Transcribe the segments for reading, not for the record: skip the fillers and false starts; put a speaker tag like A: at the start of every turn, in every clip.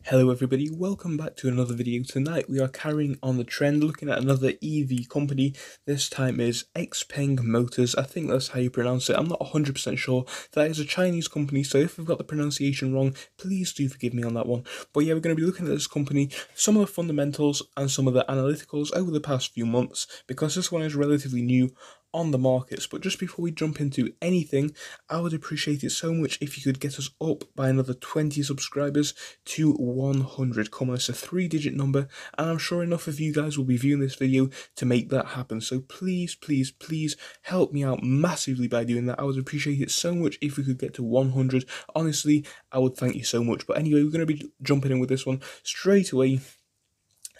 A: Hello everybody, welcome back to another video. Tonight we are carrying on the trend, looking at another EV company. This time is Xpeng Motors. I think that's how you pronounce it. I'm not 100% sure. That is a Chinese company, so if I've got the pronunciation wrong, please do forgive me on that one. But yeah, we're going to be looking at this company, some of the fundamentals and some of the analyticals over the past few months, because this one is relatively new on the markets. But just before we jump into anything, I would appreciate it so much if you could get us up by another 20 subscribers to 100. Come on, it's a 3-digit number, and I'm sure enough of you guys will be viewing this video to make that happen. So please help me out massively by doing that. I would appreciate it so much if we could get to 100. Honestly, I would thank you so much. But anyway, we're going to be jumping in with this one straight away,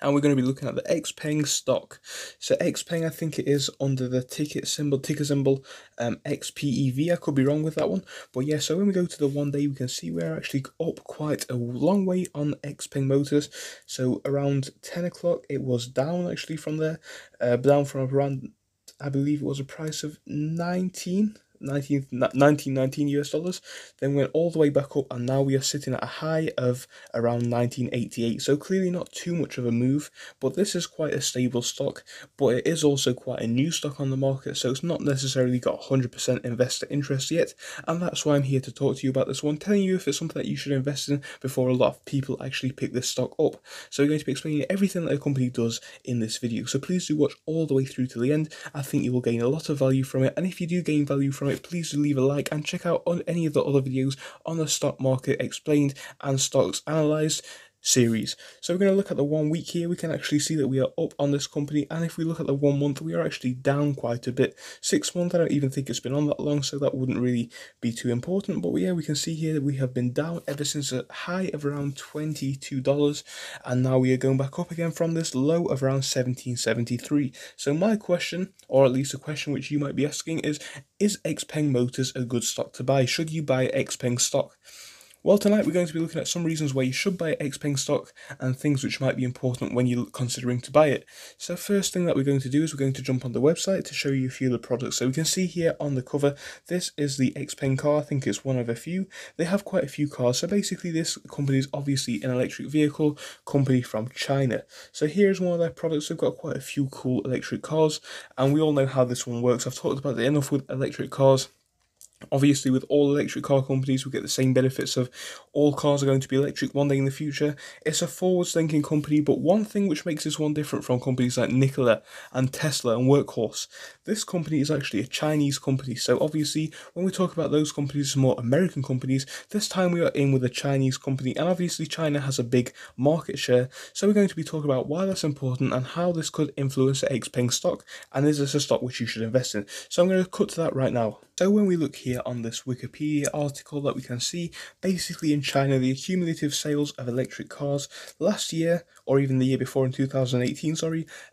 A: and we're going to be looking at the Xpeng stock. So Xpeng, I think it is under the ticker symbol XPEV. I could be wrong with that one, but yeah. So when we go to the 1 day, we can see we're actually up quite a long way on Xpeng Motors. So around 10 o'clock, it was down actually from there, down from around, I believe it was a price of 1919 US dollars, then went all the way back up, and now we are sitting at a high of around 1988. So clearly not too much of a move, but this is quite a stable stock, but it is also quite a new stock on the market, so it's not necessarily got 100% investor interest yet, and that's why I'm here to talk to you about this one, telling you if it's something that you should invest in before a lot of people actually pick this stock up. So we're going to be explaining everything that the company does in this video, so please do watch all the way through to the end. I think you will gain a lot of value from it, and if you do gain value from it, please do leave a like and check out on any of the other videos on the stock market explained and stocks analyzed series. So we're going to look at the 1 week here. We can actually see that we are up on this company, and if we look at the 1 month, we are actually down quite a bit. 6 months, I don't even think it's been on that long, so that wouldn't really be too important. But yeah, we can see here that we have been down ever since a high of around $22, and now we are going back up again from this low of around $17.73. So my question, or at least a question which you might be asking, is Xpeng Motors a good stock to buy? Should you buy Xpeng stock? Well, tonight we're going to be looking at some reasons why you should buy Xpeng stock and things which might be important when you're considering to buy it. So first thing that we're going to do is we're going to jump on the website to show you a few of the products. So we can see here on the cover, this is the Xpeng car. I think it's one of a few. They have quite a few cars. So basically this company is obviously an electric vehicle company from China. So here's one of their products. They've got quite a few cool electric cars, and we all know how this one works. I've talked about it enough with electric cars. Obviously, with all electric car companies, we get the same benefits of all cars are going to be electric one day in the future. It's a forward-thinking company, but one thing which makes this one different from companies like Nikola and Tesla and Workhorse, this company is actually a Chinese company. So obviously, when we talk about those companies, more American companies, this time we are in with a Chinese company, and obviously China has a big market share. So we're going to be talking about why that's important and how this could influence the Xpeng stock, and is this a stock which you should invest in? So I'm going to cut to that right now. So when we look here on this Wikipedia article, that we can see basically in China the accumulative sales of electric cars last year, or even the year before in 2018,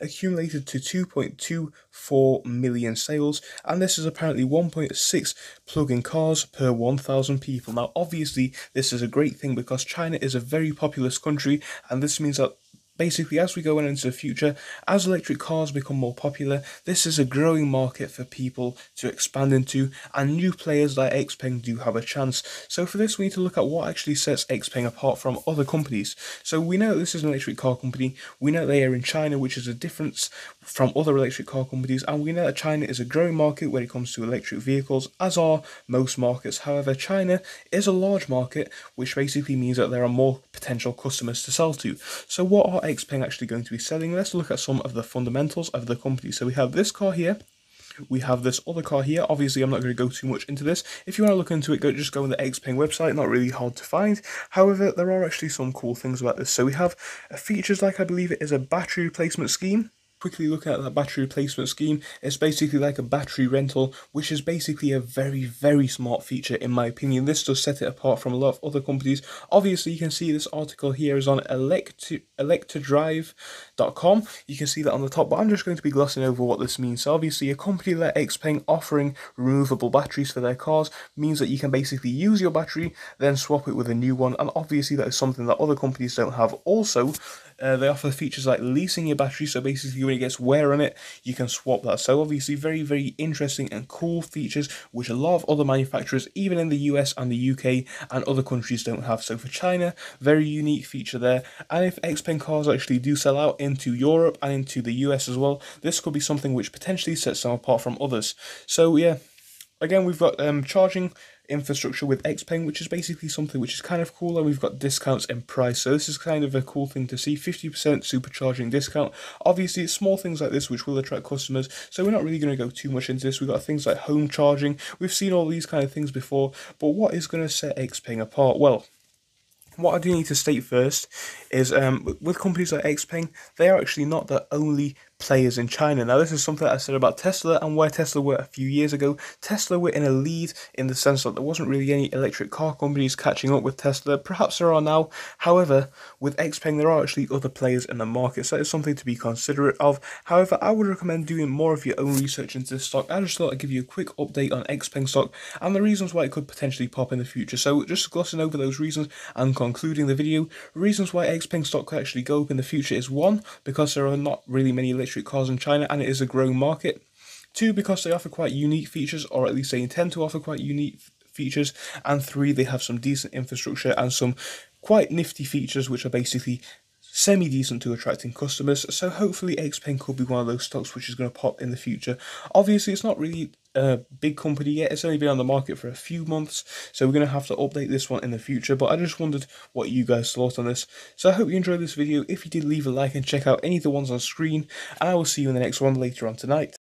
A: accumulated to 2.24 million sales, and this is apparently 1.6 plug-in cars per 1,000 people. Now obviously this is a great thing because China is a very populous country, and this means that basically, as we go into the future, as electric cars become more popular, this is a growing market for people to expand into, and new players like Xpeng do have a chance. So for this, we need to look at what actually sets Xpeng apart from other companies. So we know this is an electric car company, we know they are in China, which is a difference from other electric car companies, and we know that China is a growing market when it comes to electric vehicles, as are most markets. However, China is a large market, which basically means that there are more potential customers to sell to. So what are Xpeng actually going to be selling? Let's look at some of the fundamentals of the company. So we have this car here, we have this other car here. Obviously I'm not going to go too much into this. If you want to look into it, just go on the Xpeng website. Not really hard to find. However, there are actually some cool things about this. So we have features like, I believe it is a battery replacement scheme. Quickly looking at that battery replacement scheme, it's basically like a battery rental, which is basically a very smart feature in my opinion. This does set it apart from a lot of other companies. Obviously you can see this article here is on electrodrive.com. you can see that on the top, but I'm just going to be glossing over what this means. So obviously a company like Xpeng offering removable batteries for their cars means that you can basically use your battery, then swap it with a new one, and obviously that is something that other companies don't have. Also, They offer features like leasing your battery, so basically when it gets wear on it, you can swap that. So obviously very, very interesting and cool features, which a lot of other manufacturers, even in the US and the UK and other countries, don't have. So for China, very unique feature there. And if Xpeng cars actually do sell out into Europe and into the US as well, this could be something which potentially sets them apart from others. So yeah, again, we've got charging infrastructure with Xpeng, which is basically something which is kind of cool, and we've got discounts in price. So this is kind of a cool thing to see, 50% supercharging discount. Obviously, it's small things like this which will attract customers, so we're not really going to go too much into this. We've got things like home charging. We've seen all these kind of things before, but what is going to set Xpeng apart? Well, what I do need to state first is with companies like Xpeng, they are actually not the only players in China. Now, this is something that I said about Tesla and where Tesla were a few years ago. Tesla were in a lead in the sense that there wasn't really any electric car companies catching up with Tesla. Perhaps there are now. However, with Xpeng, there are actually other players in the market, so that is something to be considerate of. However, I would recommend doing more of your own research into this stock. I just thought I'd give you a quick update on Xpeng stock and the reasons why it could potentially pop in the future. So just glossing over those reasons and concluding the video, reasons why Xpeng stock could actually go up in the future is 1, because there are not really many electric cars in China and it is a growing market. 2, because they offer quite unique features, or at least they intend to offer quite unique features. And 3, they have some decent infrastructure and some quite nifty features which are basically semi-decent to attracting customers. So hopefully Xpeng could be one of those stocks which is going to pop in the future. Obviously, it's not really a big company yet. It's only been on the market for a few months, so we're going to have to update this one in the future. But I just wondered what you guys thought on this. So I hope you enjoyed this video. If you did, leave a like and check out any of the ones on screen, and I will see you in the next one later on tonight.